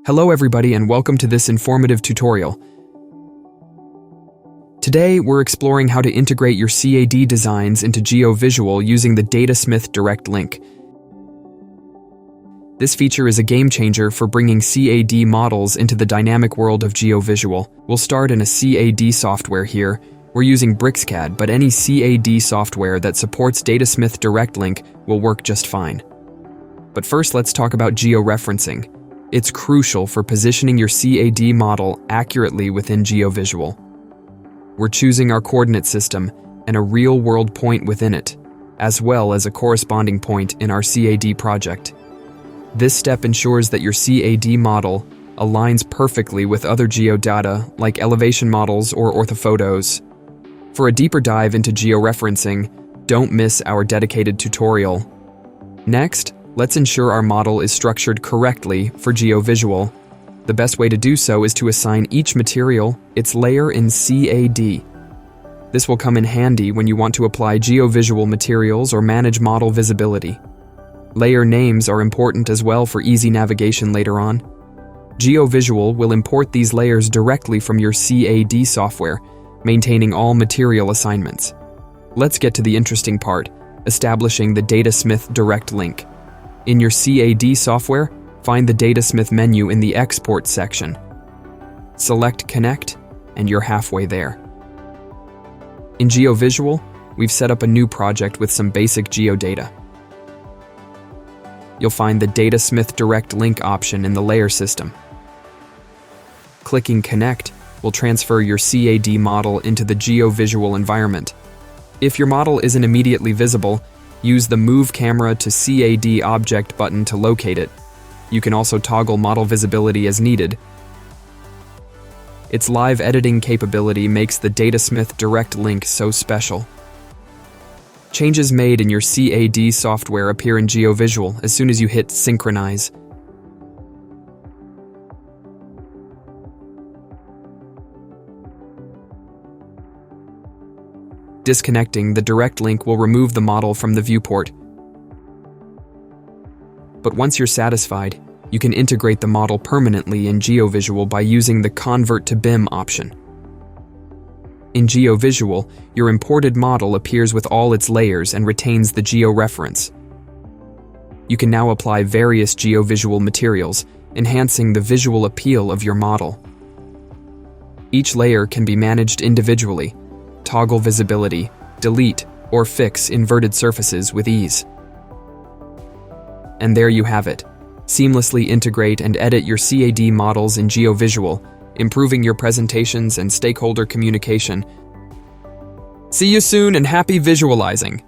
Hello everybody and welcome to this informative tutorial. Today we're exploring how to integrate your CAD designs into GeoVisual using the Datasmith Direct Link. This feature is a game changer for bringing CAD models into the dynamic world of GeoVisual. We'll start in a CAD software here. We're using BricsCAD, but any CAD software that supports Datasmith Direct Link will work just fine. But first let's talk about georeferencing. It's crucial for positioning your CAD model accurately within GeoVisual. We're choosing our coordinate system and a real-world point within it, as well as a corresponding point in our CAD project. This step ensures that your CAD model aligns perfectly with other geodata like elevation models or orthophotos. For a deeper dive into georeferencing, don't miss our dedicated tutorial. Next, let's ensure our model is structured correctly for GeoVisual. The best way to do so is to assign each material its layer in CAD. This will come in handy when you want to apply GeoVisual materials or manage model visibility. Layer names are important as well for easy navigation later on. GeoVisual will import these layers directly from your CAD software, maintaining all material assignments. Let's get to the interesting part, establishing the Datasmith Direct Link. In your CAD software, find the Datasmith menu in the Export section. Select Connect, and you're halfway there. In GeoVisual, we've set up a new project with some basic geodata. You'll find the Datasmith Direct Link option in the layer system. Clicking Connect will transfer your CAD model into the GeoVisual environment. If your model isn't immediately visible, use the Move Camera to CAD Object button to locate it. You can also toggle model visibility as needed. Its live editing capability makes the Datasmith Direct Link so special. Changes made in your CAD software appear in GeoVisual as soon as you hit Synchronize. Disconnecting the direct link will remove the model from the viewport. But once you're satisfied, you can integrate the model permanently in GeoVisual by using the Convert to BIM option. In GeoVisual, your imported model appears with all its layers and retains the georeference. You can now apply various GeoVisual materials, enhancing the visual appeal of your model. Each layer can be managed individually. Toggle visibility, delete, or fix inverted surfaces with ease. And there you have it. Seamlessly integrate and edit your CAD models in GeoVisual, improving your presentations and stakeholder communication. See you soon and happy visualizing!